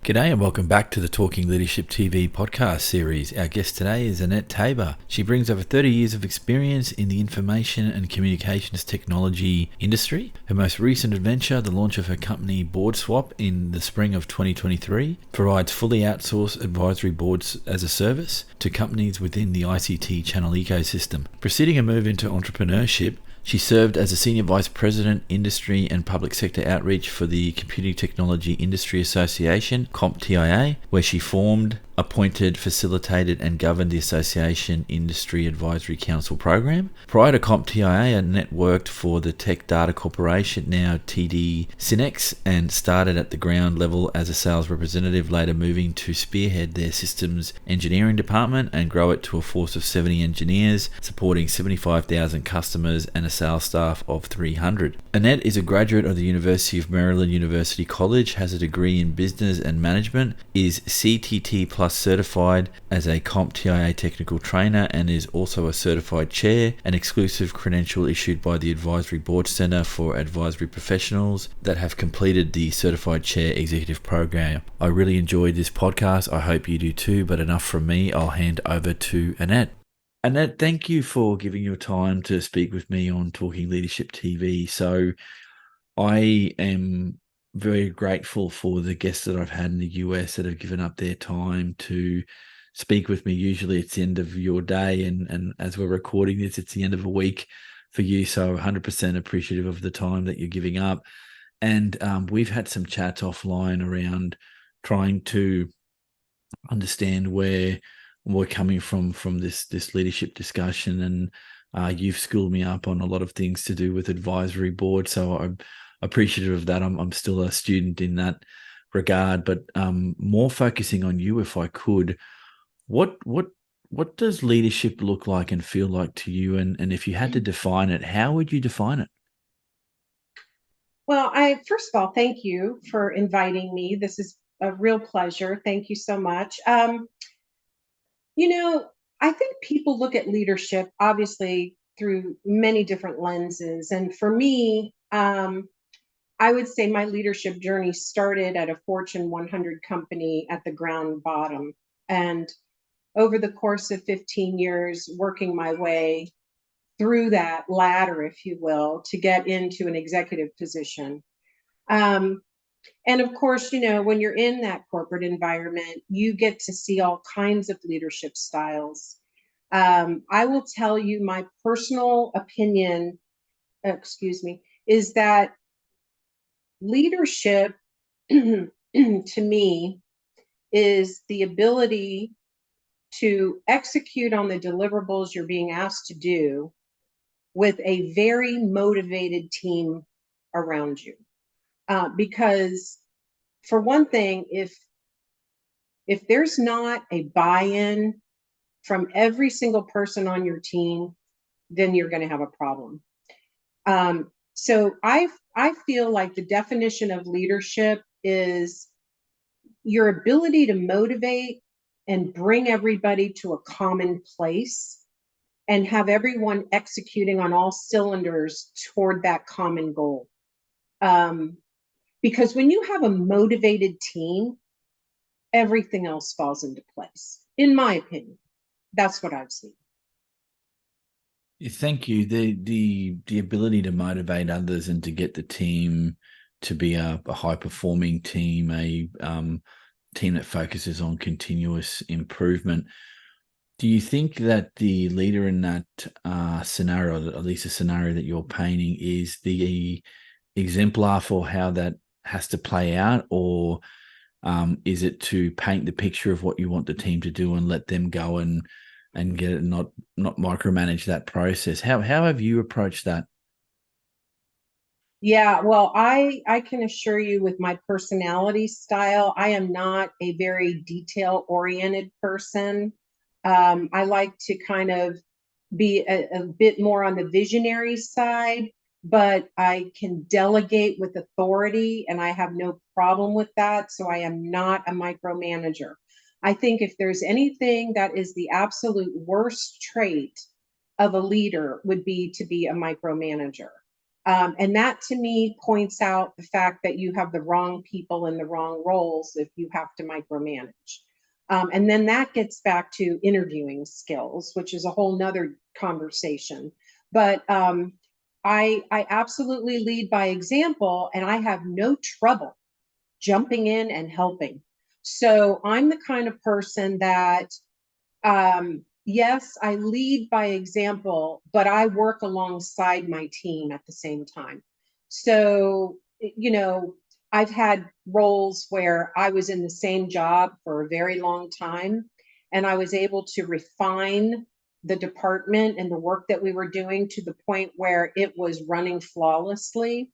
G'day and welcome back to the Talking Leadership TV podcast series. Our guest today is Annette Taber. She brings over 30 years of experience in the information and communications technology industry. Her most recent adventure, the launch of her company BoardSWAP in the spring of 2023, provides fully outsourced advisory boards as a service to companies within the ICT channel ecosystem. Preceding a move into entrepreneurship, she served as a Senior Vice President, Industry and Public Sector Outreach for the Computing Technology Industry Association, CompTIA, where she formed, appointed, facilitated and governed the Association Industry Advisory Council program. Prior to CompTIA, Annette worked for the Tech Data Corporation, now TD Synex, and started at the ground level as a sales representative, later moving to spearhead their systems engineering department and grow it to a force of 70 engineers, supporting 75,000 customers and a sales staff of 300. Annette is a graduate of the University of Maryland University College, has a degree in business and management, is CTT Plus certified as a CompTIA technical trainer, and is also a certified chair, an exclusive credential issued by the Advisory Board Center for Advisory Professionals that have completed the Certified Chair Executive Program. I really enjoyed this podcast. I hope you do too, but enough from me. I'll hand over to Annette. Annette, thank you for giving your time to speak with me on Talking Leadership TV. So I am very grateful for the guests that I've had in the US that have given up their time to speak with me. Usually it's the end of your day, and as we're recording this, it's the end of a week for you. So 100% appreciative of the time that you're giving up. And we've had some chats offline around trying to understand where we're coming from this leadership discussion, and you've schooled me up on a lot of things to do with advisory board, so I'm appreciative of that. I'm still a student in that regard, but more focusing on you, if I could. What does leadership look like and feel like to you, and if you had to define it, how would you define it? Well, I first of all, thank you for inviting me. This is a real pleasure. Thank you so much. You know, I think people look at leadership obviously through many different lenses. And for me, I would say my leadership journey started at a Fortune 100 company at the ground bottom. And over the course of 15 years, working my way through that ladder, if you will, to get into an executive position. Um, and of course, when you're in that corporate environment, you get to see all kinds of leadership styles. I will tell you my personal opinion, excuse me, is that leadership to me is the ability to execute on the deliverables you're being asked to do with a very motivated team around you. Because for one thing, if there's not a buy-in from every single person on your team, then you're going to have a problem. So I feel like the definition of leadership is your ability to motivate and bring everybody to a common place and have everyone executing on all cylinders toward that common goal. Because when you have a motivated team, everything else falls into place, in my opinion. That's what I've seen. Thank you. The ability to motivate others and to get the team to be a high performing team, a team that focuses on continuous improvement. Do you think that the leader in that scenario, at least the scenario that you're painting, is the exemplar for how that has to play out, or is it to paint the picture of what you want the team to do and let them go and get it, not micromanage that process? How have you approached that? Yeah, well, I can assure you with my personality style, I am not a very detail oriented person. I like to kind of be a bit more on the visionary side, but I can delegate with authority and I have no problem with that. So I am not a micromanager. I think if there's anything that is the absolute worst trait of a leader would be to be a micromanager. And that to me points out the fact that you have the wrong people in the wrong roles if you have to micromanage. And then that gets back to interviewing skills, which is a whole nother conversation. But I absolutely lead by example, and I have no trouble jumping in and helping. So I'm the kind of person that, yes, I lead by example, but I work alongside my team at the same time. So, I've had roles where I was in the same job for a very long time, and I was able to refine the department and the work that we were doing to the point where it was running flawlessly.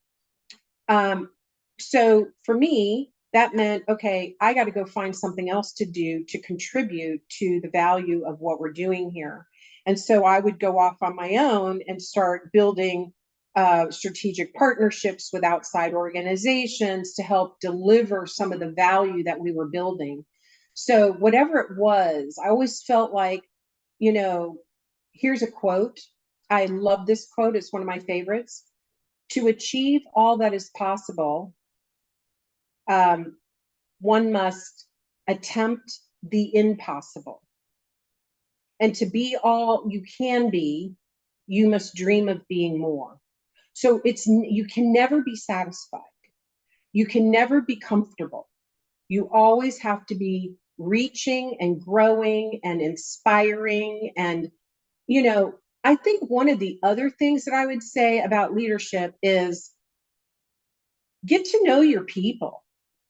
Um, so for me, that meant, okay, I got to go find something else to do to contribute to the value of what we're doing here. And so I would go off on my own and start building strategic partnerships with outside organizations to help deliver some of the value that we were building. So whatever it was, I always felt like, you know, here's a quote. I love this quote. It's one of my favorites. To achieve all that is possible, um, one must attempt the impossible. And to be all you can be, you must dream of being more. So you can never be satisfied. You can never be comfortable. You always have to be reaching and growing and inspiring. And, I think one of the other things that I would say about leadership is get to know your people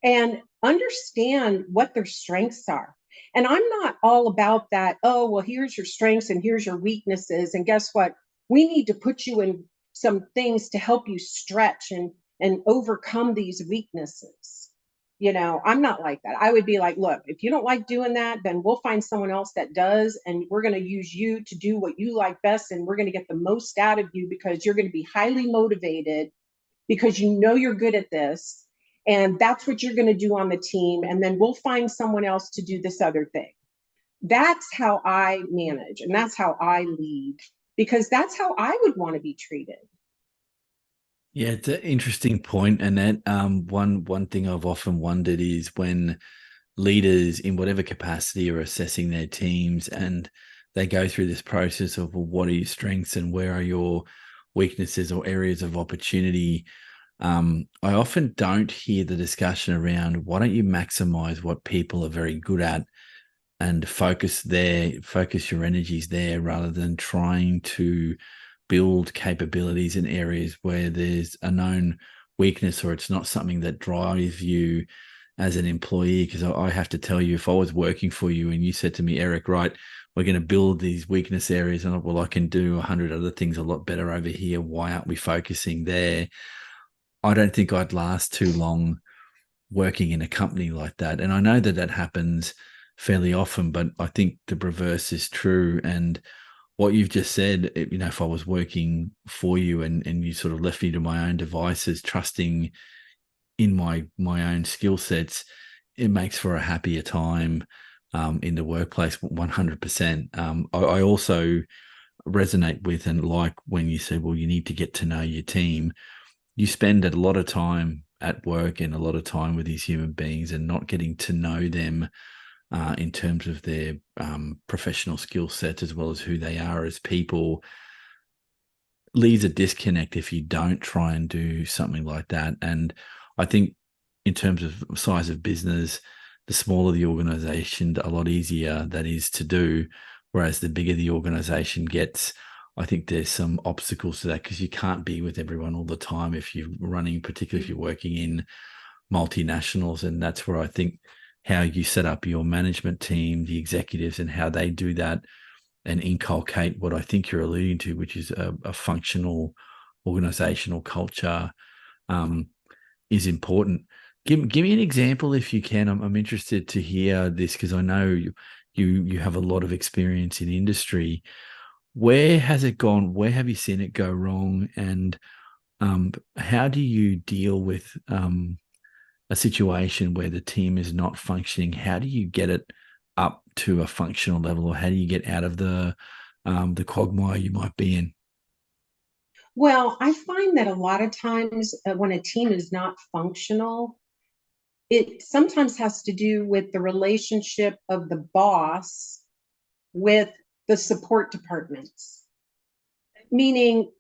and understand what their strengths are. And I'm not all about that, oh, well, here's your strengths and here's your weaknesses. And guess what? We need to put you in some things to help you stretch and overcome these weaknesses. I'm not like that. I would be like, look, if you don't like doing that, then we'll find someone else that does. And we're going to use you to do what you like best. And we're going to get the most out of you because you're going to be highly motivated because you're good at this and that's what you're going to do on the team, and then we'll find someone else to do this other thing. That's how I manage and that's how I lead, because that's how I would want to be treated. Yeah, it's an interesting point, Annette. One thing I've often wondered is when leaders in whatever capacity are assessing their teams and they go through this process of, well, what are your strengths and where are your weaknesses or areas of opportunity? I often don't hear the discussion around why don't you maximize what people are very good at and focus your energies there rather than trying to build capabilities in areas where there's a known weakness or it's not something that drives you as an employee. Because I have to tell you, if I was working for you and you said to me, Eric, right, we're going to build these weakness areas, and well, I can do 100 other things a lot better over here. Why aren't we focusing there? I don't think I'd last too long working in a company like that. And I know that that happens fairly often, but I think the reverse is true. And what you've just said, if I was working for you and you sort of left me to my own devices, trusting in my own skill sets, it makes for a happier time in the workplace, 100%. I also resonate with and like when you say, well, you need to get to know your team. You spend a lot of time at work and a lot of time with these human beings and not getting to know them in terms of their professional skill sets as well as who they are as people leaves a disconnect if you don't try and do something like that. And I think in terms of size of business, the smaller the organization, a lot easier that is to do. Whereas the bigger the organization gets, I think there's some obstacles to that because you can't be with everyone all the time if you're running, particularly if you're working in multinationals. And that's where I think how you set up your management team, the executives, and how they do that and inculcate what I think you're alluding to, which is a functional organizational culture, is important. Give me an example if you can. I'm interested to hear this because I know you have a lot of experience in industry. Where has it gone? Where have you seen it go wrong? And how do you deal with a situation where the team is not functioning? How do you get it up to a functional level, or how do you get out of the quagmire you might be in? Well, I find that a lot of times when a team is not functional, it sometimes has to do with the relationship of the boss with the support departments. Meaning,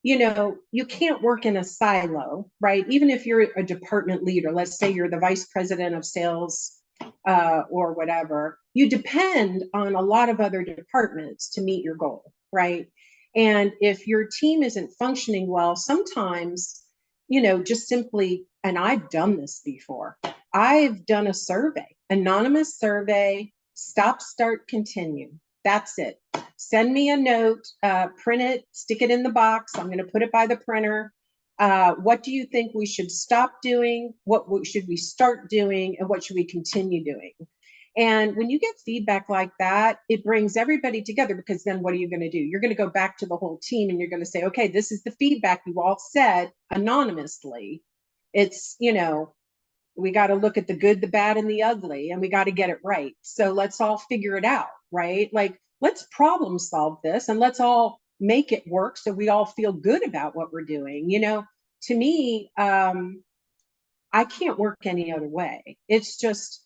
you can't work in a silo, right? Even if you're a department leader, let's say you're the vice president of sales or whatever, you depend on a lot of other departments to meet your goal, right? And if your team isn't functioning well, sometimes, just simply, and I've done this before, I've done a survey, anonymous survey, stop, start, continue. That's it. Send me a note, print it, stick it in the box. I'm going to put it by the printer. What do you think we should stop doing? What should we start doing? And what should we continue doing? And when you get feedback like that, it brings everybody together, because then what are you going to do? You're going to go back to the whole team and you're going to say, okay, this is the feedback you all said anonymously. It's, we got to look at the good, the bad, and the ugly, and we got to get it right. So let's all figure it out, right? Like, let's problem solve this and let's all make it work so we all feel good about what we're doing. To me, I can't work any other way. It's just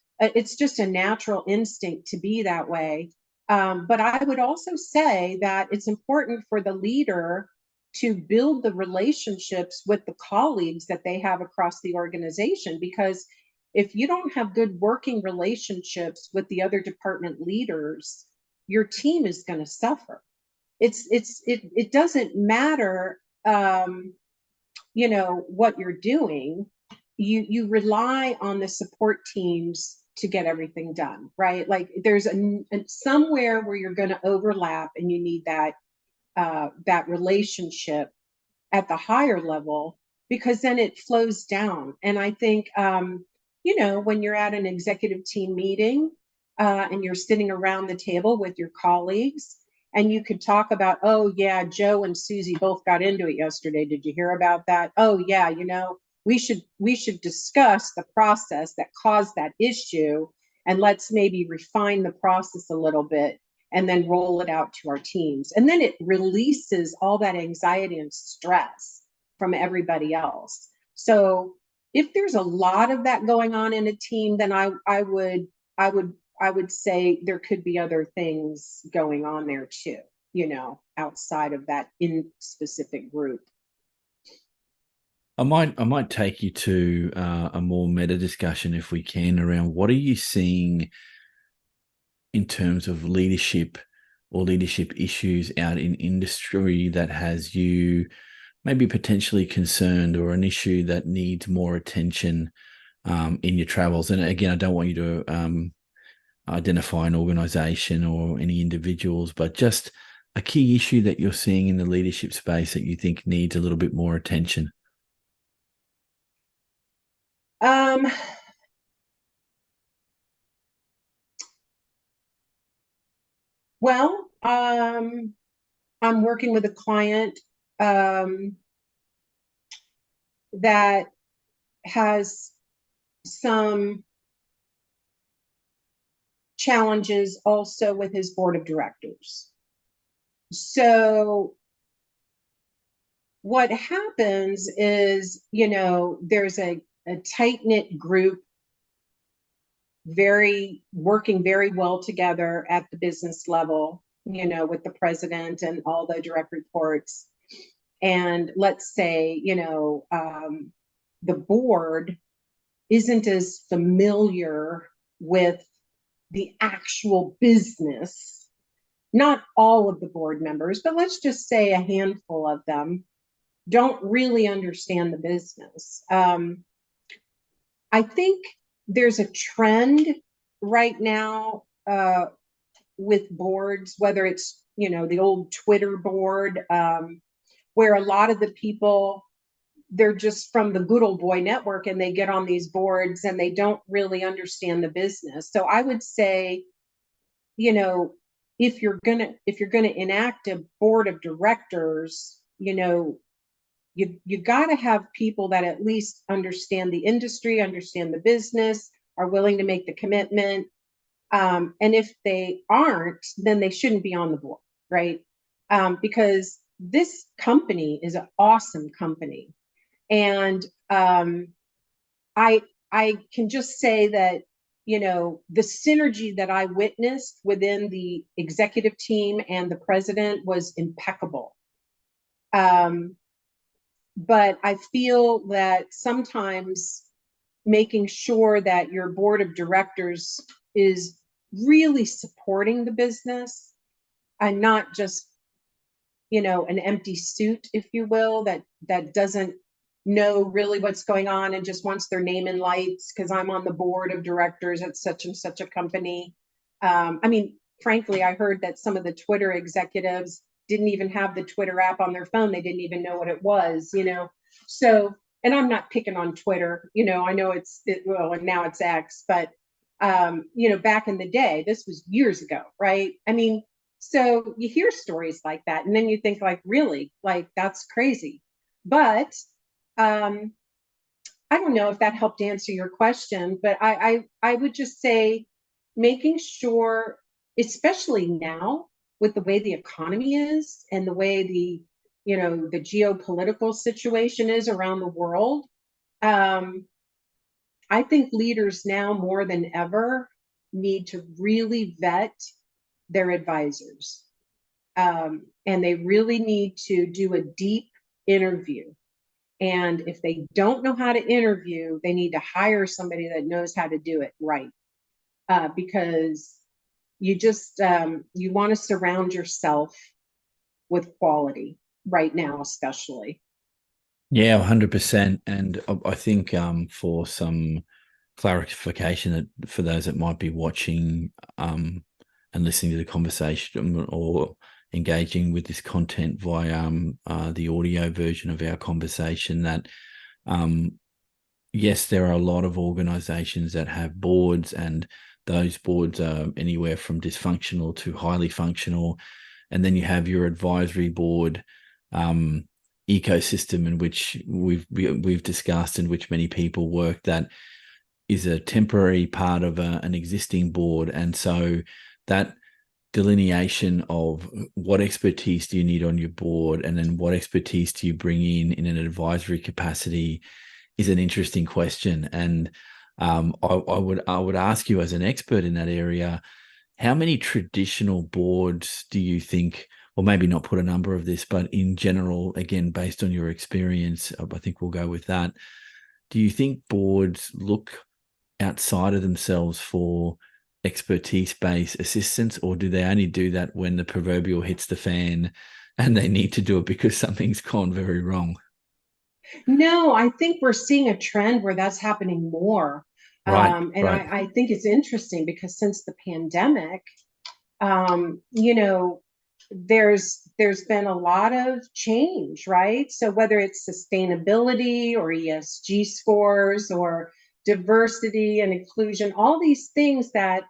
a natural instinct to be that way. But I would also say that it's important for the leader to build the relationships with the colleagues that they have across the organization, because if you don't have good working relationships with the other department leaders, your team is going to suffer. It doesn't matter what you're doing. You rely on the support teams to get everything done, right? Like, there's somewhere where you're going to overlap and you need that relationship at the higher level, because then it flows down. And I think when you're at an executive team meeting and you're sitting around the table with your colleagues, and you could talk about, oh yeah, Joe and Susie both got into it yesterday. Did you hear about that? Oh yeah, we should discuss the process that caused that issue, and let's maybe refine the process a little bit and then roll it out to our teams. And then it releases all that anxiety and stress from everybody else. So if there's a lot of that going on in a team, then I would say there could be other things going on there too, outside of that in specific group. I might take you to a more meta discussion, if we can, around what are you seeing in terms of leadership or leadership issues out in industry that has you maybe potentially concerned, or an issue that needs more attention in your travels. And again, I don't want you to identify an organization or any individuals, but just a key issue that you're seeing in the leadership space that you think needs a little bit more attention. Um, well, I'm working with a client that has some challenges also with his board of directors. So what happens is, there's a tight-knit group working very well together at the business level, with the president and all the direct reports. And let's say, the board isn't as familiar with the actual business. Not all of the board members, but let's just say a handful of them don't really understand the business. I think there's a trend right now with boards, whether it's, the old Twitter board, where a lot of the people, they're just from the good old boy network and they get on these boards and they don't really understand the business. So I would say, if you're gonna enact a board of directors, you got to have people that at least understand the industry, understand the business, are willing to make the commitment. And if they aren't, then they shouldn't be on the board, right? Because this company is an awesome company. And I I can just say that, you know, the synergy that I witnessed within the executive team and the president was impeccable. Um, but I feel that sometimes making sure that your board of directors is really supporting the business and not just, you know, an empty suit, if you will, that doesn't know really what's going on and just wants their name in lights because I'm on the board of directors at such and such a company. I mean, frankly, I heard that some of the Twitter executives didn't even have the Twitter app on their phone. They didn't even know what it was, you know. So, and I'm not picking on Twitter, you know. I know well, and now it's X, but you know, back in the day, this was years ago, right? I mean, so you hear stories like that, and then you think, like, really, like that's crazy. But um, I don't know if that helped answer your question, but I would just say making sure, especially now with the way the economy is and the way the, you know, the geopolitical situation is around the world. Um, I think leaders now more than ever need to really vet their advisors. And they really need to do a deep interview. And if they don't know how to interview, they need to hire somebody that knows how to do it right. Because you just you want to surround yourself with quality right now, especially. Yeah, 100%. And I think for some clarification that for those that might be watching and listening to the conversation or engaging with this content via the audio version of our conversation, that um, yes, there are a lot of organizations that have boards, and those boards are anywhere from dysfunctional to highly functional. And then you have your advisory board um, ecosystem, in which we've discussed, in which many people work, that is a temporary part of an existing board. And so that delineation of what expertise do you need on your board, and then what expertise do you bring in an advisory capacity, is an interesting question. And I would ask you, as an expert in that area, how many traditional boards do you think, or maybe not put a number of this, but in general, again, based on your experience, I think we'll go with that. Do you think boards look outside of themselves for expertise-based assistance, or do they only do that when the proverbial hits the fan and they need to do it because something's gone very wrong? No, I think we're seeing a trend where that's happening more. Right, And right. I think it's interesting because since the pandemic, you know, there's been a lot of change, right? So whether it's sustainability or ESG scores or diversity and inclusion, all these things that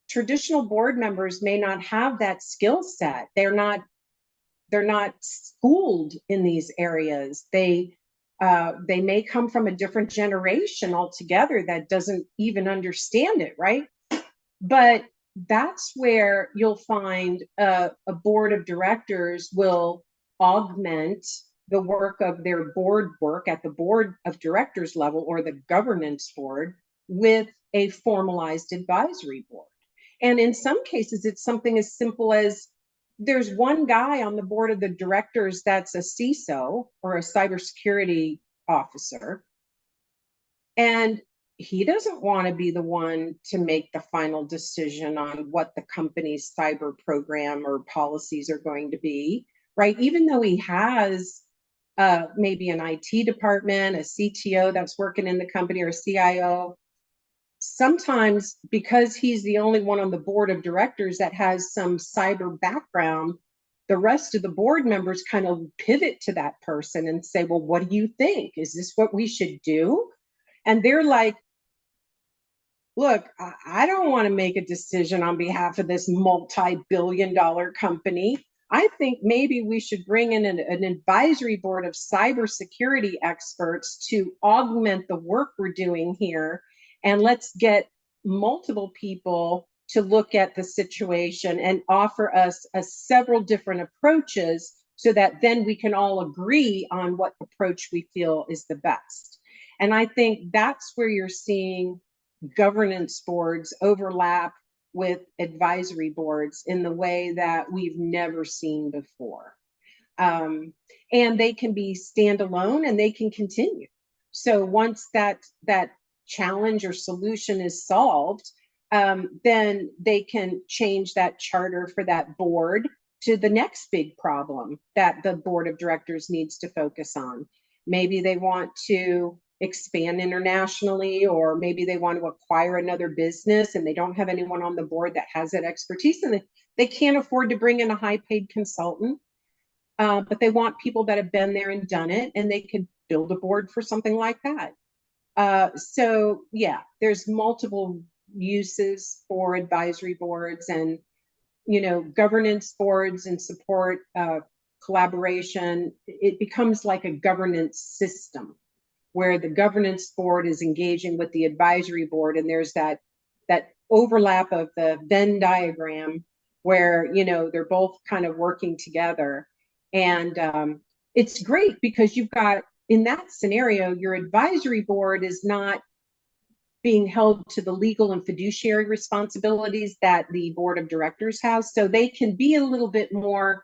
traditional board members may not have that skill set. They're not schooled in these areas. They may come from a different generation altogether that doesn't even understand it, right? But that's where you'll find a board of directors will augment the work of their board work at the board of directors level or the governance board with a formalized advisory board. And in some cases, it's something as simple as there's one guy on the board of the directors that's a CISO or a cybersecurity officer, and he doesn't want to be the one to make the final decision on what the company's cyber program or policies are going to be, right? Even though he has maybe an IT department, a CTO that's working in the company, or a CIO, sometimes because he's the only one on the board of directors that has some cyber background, the rest of the board members kind of pivot to that person and say, well, what do you think? Is this what we should do? And they're like, look, I don't want to make a decision on behalf of this multi-billion-dollar company. I think maybe we should bring in an advisory board of cybersecurity experts to augment the work we're doing here. And let's get multiple people to look at the situation and offer us several different approaches so that then we can all agree on what approach we feel is the best. And I think that's where you're seeing governance boards overlap with advisory boards in the way that we've never seen before. Um, and they can be standalone and they can continue. So once that challenge or solution is solved, then they can change that charter for that board to the next big problem that the board of directors needs to focus on. Maybe they want to expand internationally, or maybe they want to acquire another business and they don't have anyone on the board that has that expertise, and they can't afford to bring in a high paid consultant. But they want people that have been there and done it, and they could build a board for something like that. So yeah, there's multiple uses for advisory boards, and governance boards and support collaboration. It becomes like a governance system where the governance board is engaging with the advisory board, and there's that overlap of the Venn diagram where they're both kind of working together. And it's great because you've got, in that scenario, your advisory board is not being held to the legal and fiduciary responsibilities that the board of directors has. So they can be a little bit more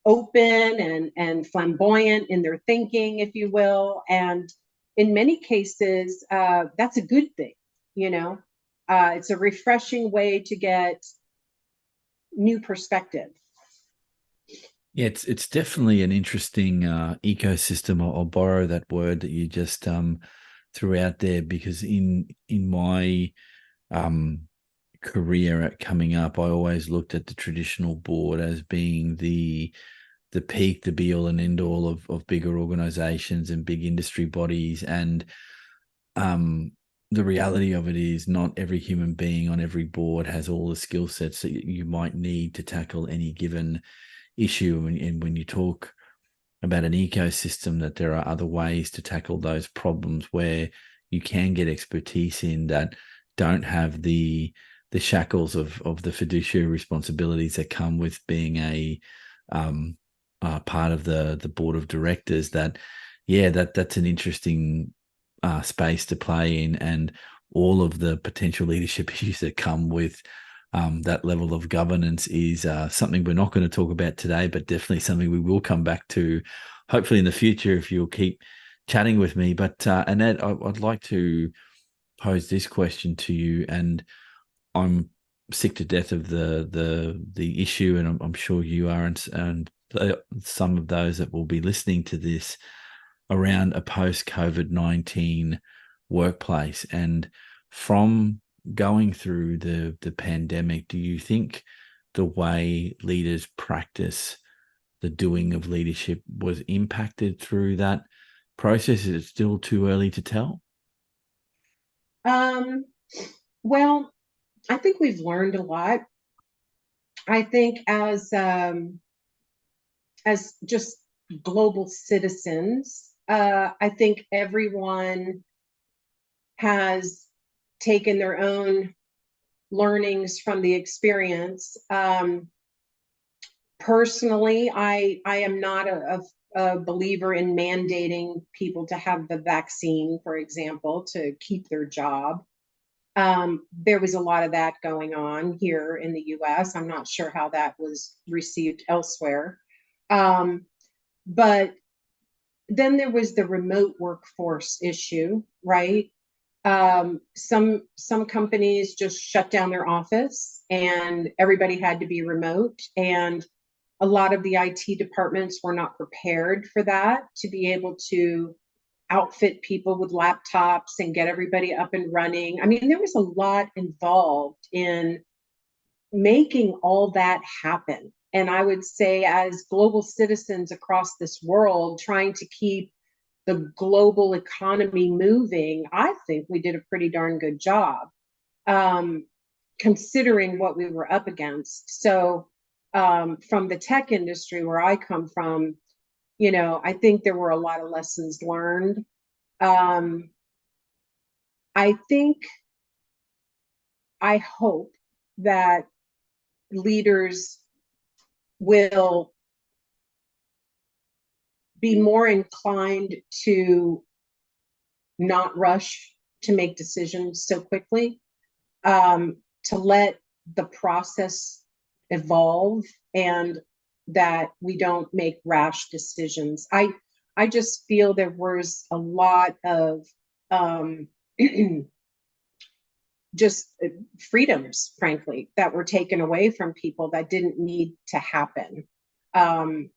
open and flamboyant in their thinking, if you will. And in many cases, that's a good thing. It's a refreshing way to get new perspective. Yeah, it's definitely an interesting ecosystem. I'll borrow that word that you just threw out there, because in my career coming up, I always looked at the traditional board as being the peak, the be all and end all of bigger organizations and big industry bodies. And the reality of it is not every human being on every board has all the skill sets that you might need to tackle any given issue. And when you talk about an ecosystem, that there are other ways to tackle those problems where you can get expertise in that don't have the shackles of the fiduciary responsibilities that come with being a part of the board of directors. That's an interesting space to play in, and all of the potential leadership issues that come with that level of governance is something we're not going to talk about today, but definitely something we will come back to, hopefully in the future, if you'll keep chatting with me. But Annette, I'd like to pose this question to you, and I'm sick to death of the issue, and I'm sure you are, and some of those that will be listening to this, around a post-COVID-19 workplace. And from going through the pandemic, do you think the way leaders practice the doing of leadership was impacted through that process? Is it still too early to tell? Well, I think we've learned a lot. I think as just global citizens, I think everyone has taken their own learnings from the experience. Personally, I am not a believer in mandating people to have the vaccine, for example, to keep their job. There was a lot of that going on here in the US. I'm not sure how that was received elsewhere. But then there was the remote workforce issue, right? Some companies just shut down their office and everybody had to be remote. And a lot of the IT departments were not prepared for that, to be able to outfit people with laptops and get everybody up and running. I mean, there was a lot involved in making all that happen. And I would say, as global citizens across this world, trying to keep the global economy moving, I think we did a pretty darn good job, considering what we were up against. So from the tech industry where I come from, I think there were a lot of lessons learned. I think, I hope that leaders will be more inclined to not rush to make decisions so quickly, to let the process evolve, and that we don't make rash decisions. I just feel there was a lot of just freedoms, frankly, that were taken away from people that didn't need to happen. Um,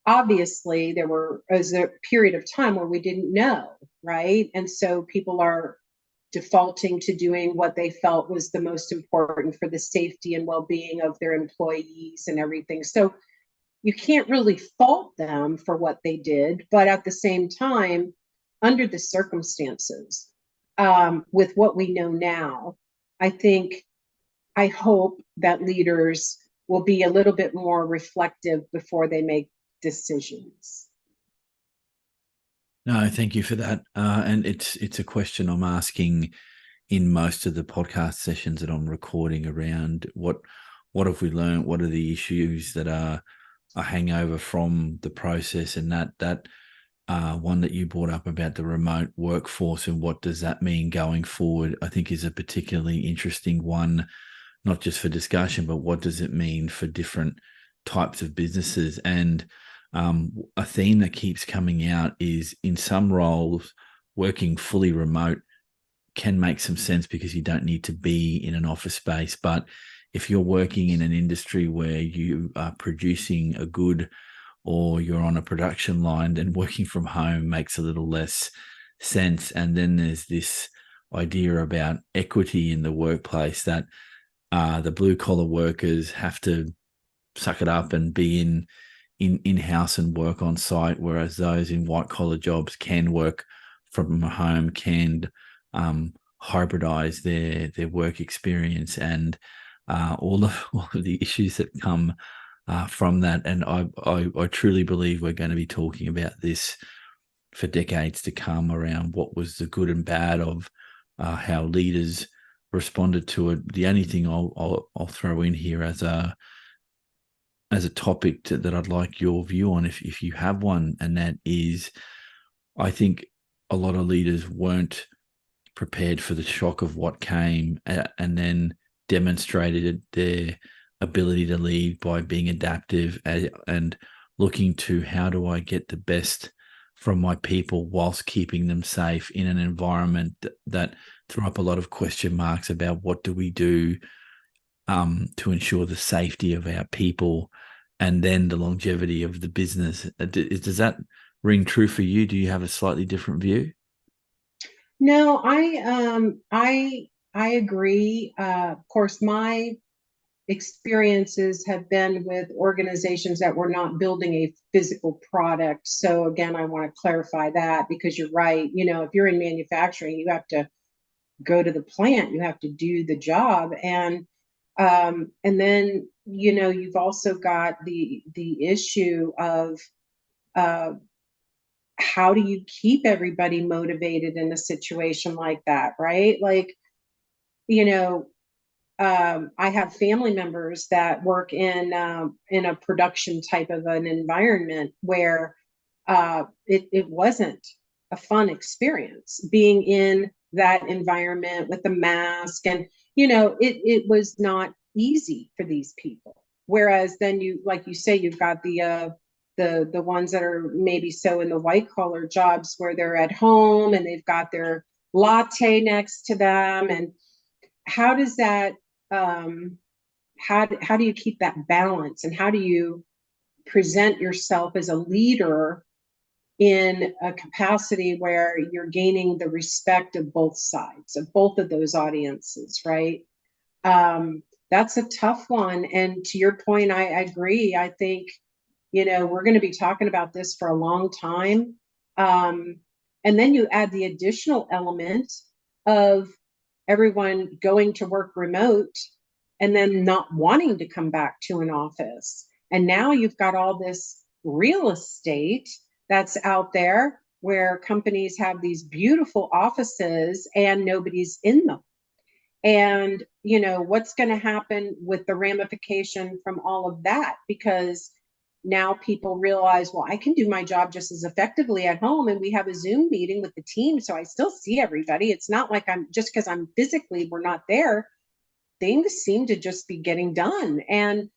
Obviously, there was a period of time where we didn't know, right? And so people are defaulting to doing what they felt was the most important for the safety and well-being of their employees and everything. So you can't really fault them for what they did, but at the same time, under the circumstances, with what we know now, I think, I hope that leaders will be a little bit more reflective before they make decisions. No, thank you for that. And it's a question I'm asking in most of the podcast sessions that I'm recording around what have we learned? What are the issues that are a hangover from the process? And that one that you brought up about the remote workforce and what does that mean going forward, I think is a particularly interesting one, not just for discussion, but what does it mean for different types of businesses? And a theme that keeps coming out is in some roles, working fully remote can make some sense because you don't need to be in an office space. But if you're working in an industry where you are producing a good or you're on a production line, then working from home makes a little less sense. And then there's this idea about equity in the workplace that the blue collar workers have to suck it up and be in-house and work on site, whereas those in white collar jobs can work from home, can hybridize their work experience, and all of the issues that come from that. And I truly believe we're going to be talking about this for decades to come, around what was the good and bad of how leaders responded to it. The only thing I'll throw in here as a topic that I'd like your view on, if you have one, and that is, I think a lot of leaders weren't prepared for the shock of what came, and then demonstrated their ability to lead by being adaptive and looking to how do I get the best from my people whilst keeping them safe in an environment that threw up a lot of question marks about what do we do to ensure the safety of our people and then the longevity of the business. Does that ring true for you? Do you have a slightly different view? No, I agree. Of course, my experiences have been with organizations that were not building a physical product. So again, I want to clarify that, because you're right. You know, if you're in manufacturing, you have to go to the plant, you have to do the job, and then you've also got the issue of uh, how do you keep everybody motivated in a situation like that, right? Like, you know, I have family members that work in a production type of an environment where it wasn't a fun experience being in that environment with the mask, and it was not easy for these people. Whereas then you, like you say, you've got the ones that are maybe so in the white collar jobs where they're at home and they've got their latte next to them. And how does that how do you keep that balance, and how do you present yourself as a leader in a capacity where you're gaining the respect of both sides, of both of those audiences, right? That's a tough one. And to your point, I agree. I think, we're going to be talking about this for a long time. And then you add the additional element of everyone going to work remote and then not wanting to come back to an office. And now you've got all this real estate that's out there where companies have these beautiful offices and nobody's in them. And, what's going to happen with the ramification from all of that? Because, now people realize, well, I can do my job just as effectively at home. And we have a Zoom meeting with the team. So I still see everybody. It's not like I'm just because I'm physically, we're not there. Things seem to just be getting done. And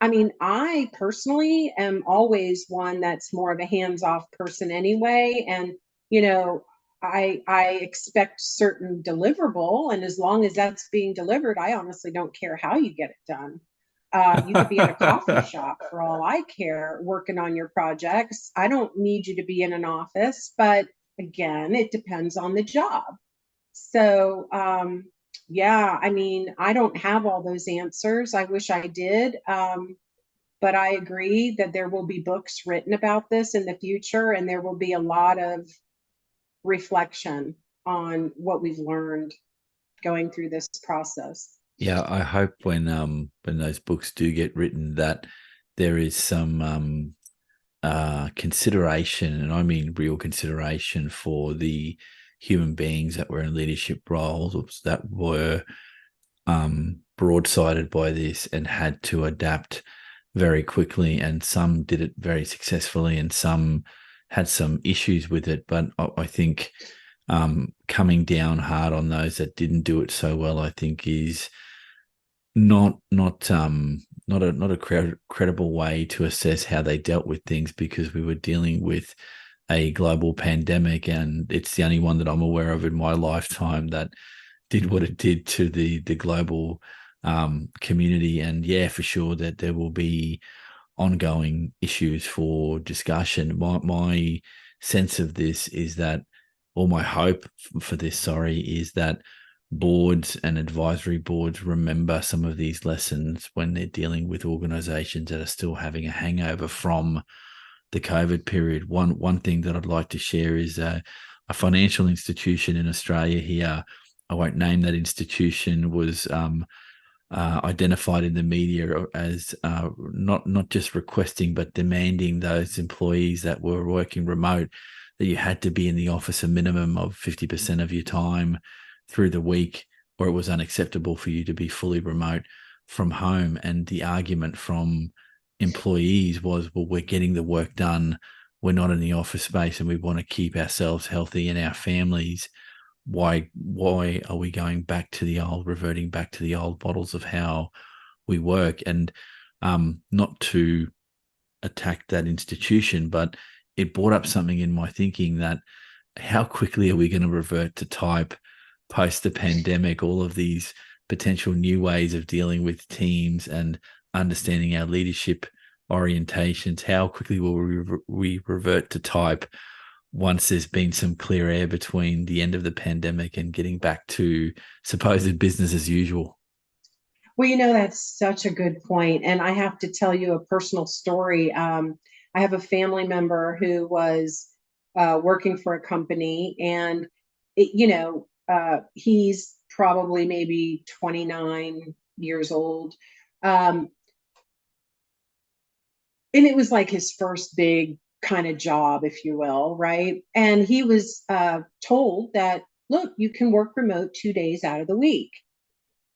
I mean, I personally am always one that's more of a hands-off person anyway. And, you know, I expect certain deliverable, and as long as that's being delivered, I honestly don't care how you get it done. You could be at a coffee shop for all I care, working on your projects. I don't need you to be in an office, but again, it depends on the job. So, yeah, I mean, I don't have all those answers. I wish I did. But I agree that there will be books written about this in the future, and there will be a lot of reflection on what we've learned going through this process. Yeah, I hope when those books do get written that there is some consideration, and I mean real consideration for the human beings that were in leadership roles that were broadsided by this and had to adapt very quickly, and some did it very successfully and some had some issues with it. But I think coming down hard on those that didn't do it so well, I think is not a credible way to assess how they dealt with things, because we were dealing with a global pandemic, and it's the only one that I'm aware of in my lifetime that did what it did to the global community. And yeah, for sure that there will be ongoing issues for discussion. My sense of this is that, or my hope for this, sorry, is that boards and advisory boards remember some of these lessons when they're dealing with organizations that are still having a hangover from the COVID period. One thing that I'd like to share is a financial institution in Australia here. I won't name that institution, was identified in the media as not just requesting but demanding those employees that were working remote that you had to be in the office a minimum of 50% of your time through the week, or it was unacceptable for you to be fully remote from home. And the argument from employees was, well, we're getting the work done, we're not in the office space, and we want to keep ourselves healthy and our families. Why are we reverting back to the old models of how we work? And not to attack that institution, but it brought up something in my thinking that how quickly are we going to revert to type post the pandemic? All of these potential new ways of dealing with teams and understanding our leadership orientations, how quickly will we revert to type once there's been some clear air between the end of the pandemic and getting back to supposed business as usual? Well, that's such a good point. And I have to tell you a personal story. I have a family member who was working for a company, and he's probably maybe 29 years old. And it was like his first big kind of job, if you will, right? And he was told that, look, you can work remote 2 days out of the week.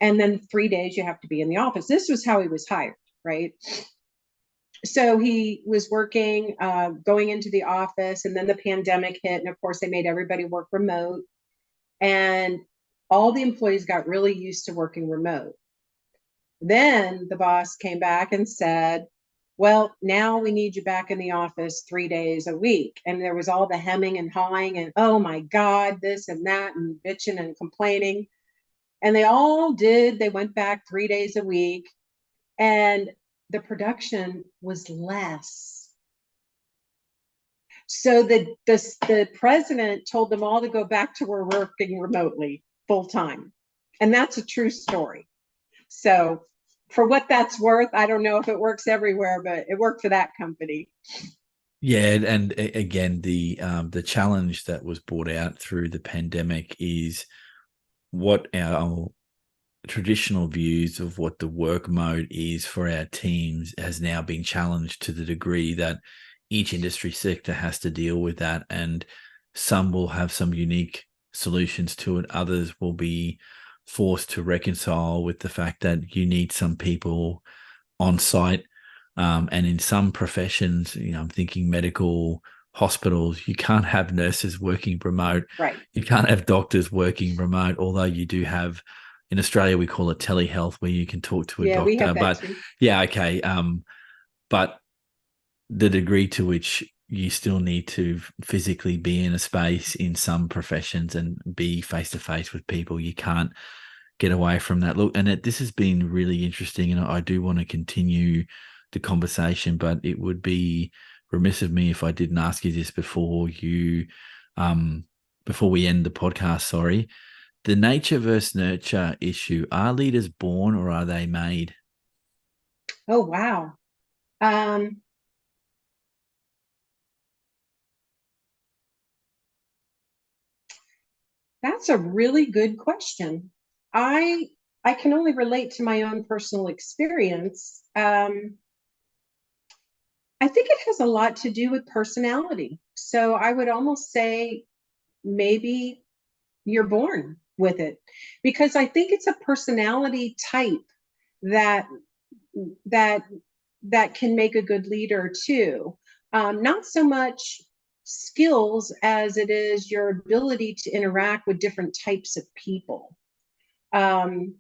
And then 3 days you have to be in the office. This was how he was hired, right? So he was working, going into the office, and then the pandemic hit. And of course, they made everybody work remote. And all the employees got really used to working remote. Then the boss came back and said, well, now we need you back in the office 3 days a week. And there was all the hemming and hawing and, oh my God, this and that, and bitching and complaining. And they went back 3 days a week, and the production was less. So the president told them all to go back to working remotely full time. And that's a true story. So for what that's worth, I don't know if it works everywhere, but it worked for that company. Yeah, and again, the challenge that was brought out through the pandemic is what our traditional views of what the work mode is for our teams has now been challenged to the degree that each industry sector has to deal with that. And some will have some unique solutions to it. Others will be forced to reconcile with the fact that you need some people on site And in some professions, I'm thinking medical, hospitals, you can't have nurses working remote. Right. You can't have doctors working remote, although you do have, in Australia, we call it telehealth, where you can talk to a Yeah, we doctor. have that But too. yeah, okay. But the degree to which you still need to physically be in a space in some professions and be face to face with people, you can't get away from that. Look, and this has been really interesting, and I do want to continue the conversation, but it would be remiss of me if I didn't ask you this before we end the podcast. Sorry, the nature versus nurture issue: are leaders born or are they made? Oh, wow. Um, that's a really good question. I I can only relate to my own personal experience. I think it has a lot to do with personality. So I would almost say maybe you're born with it, because I think it's a personality type that that that can make a good leader too. Not so much skills as it is your ability to interact with different types of people. Um,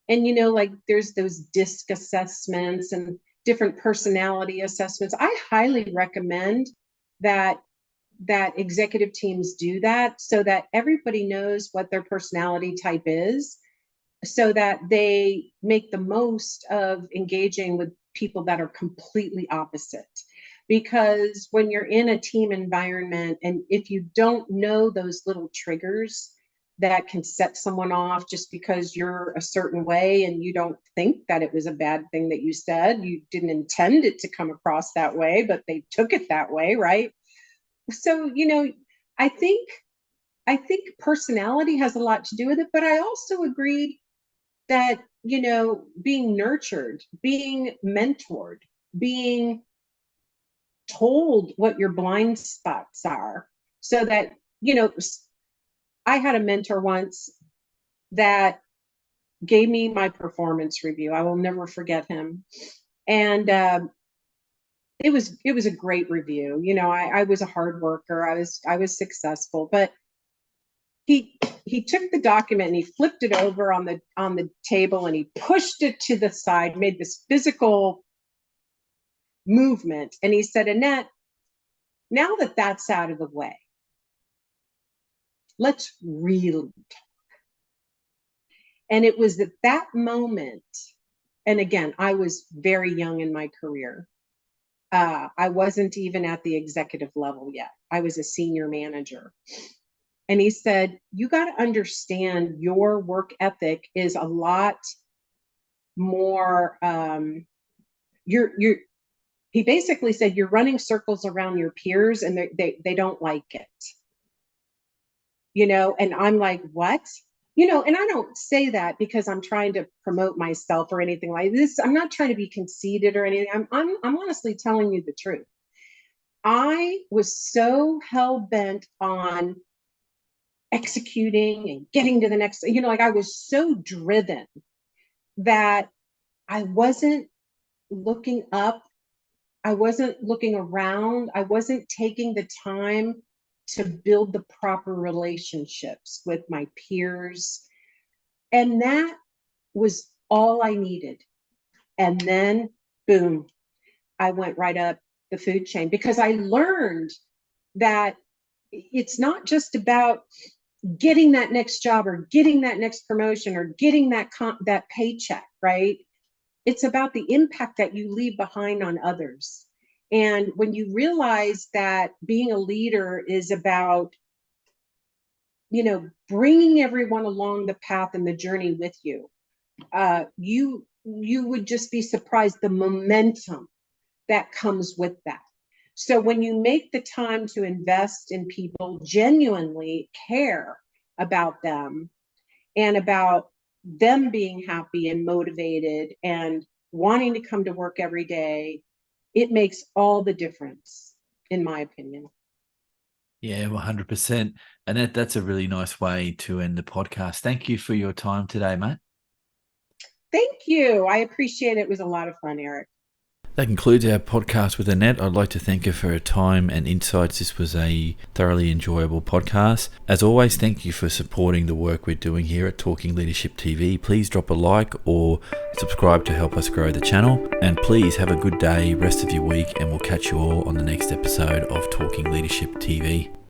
and like there's those DISC assessments and different personality assessments. I highly recommend that executive teams do that, so that everybody knows what their personality type is, so that they make the most of engaging with people that are completely opposite. Because when you're in a team environment, and if you don't know those little triggers that can set someone off just because you're a certain way and you don't think that it was a bad thing that you said, you didn't intend it to come across that way, but they took it that way, right? So, I think personality has a lot to do with it, but I also agree that, being nurtured, being mentored, being told what your blind spots are, so that, I had a mentor once that gave me my performance review. I will never forget him. And it was a great review. I was a hard worker. I was successful, but he took the document and he flipped it over on the table and he pushed it to the side, made this physical movement, and he said, Annette, now that that's out of the way, let's really talk. And it was at that moment, and again, I was very young in my career. I wasn't even at the executive level yet. I was a senior manager. And he said, you got to understand your work ethic is a lot more, you're he basically said, you're running circles around your peers and they don't like it. And I'm like, what? And I don't say that because I'm trying to promote myself or anything like this. I'm not trying to be conceited or anything. I'm honestly telling you the truth. I was so hell bent on executing and getting to the next, like I was so driven that I wasn't looking up. I wasn't looking around. I wasn't taking the time to build the proper relationships with my peers. And that was all I needed. And then, boom, I went right up the food chain, because I learned that it's not just about getting that next job or getting that next promotion or getting that paycheck, right? It's about the impact that you leave behind on others. And when you realize that being a leader is about, bringing everyone along the path and the journey with you, you would just be surprised the momentum that comes with that. So when you make the time to invest in people, genuinely care about them and about them being happy and motivated and wanting to come to work every day, it makes all the difference, in my opinion. Yeah, 100%. And that's a really nice way to end the podcast. Thank you for your time today, mate. Thank you. I appreciate it. It was a lot of fun, Eric. That concludes our podcast with Annette. I'd like to thank her for her time and insights. This was a thoroughly enjoyable podcast. As always, thank you for supporting the work we're doing here at Talking Leadership TV. Please drop a like or subscribe to help us grow the channel. And please have a good day, rest of your week, and we'll catch you all on the next episode of Talking Leadership TV.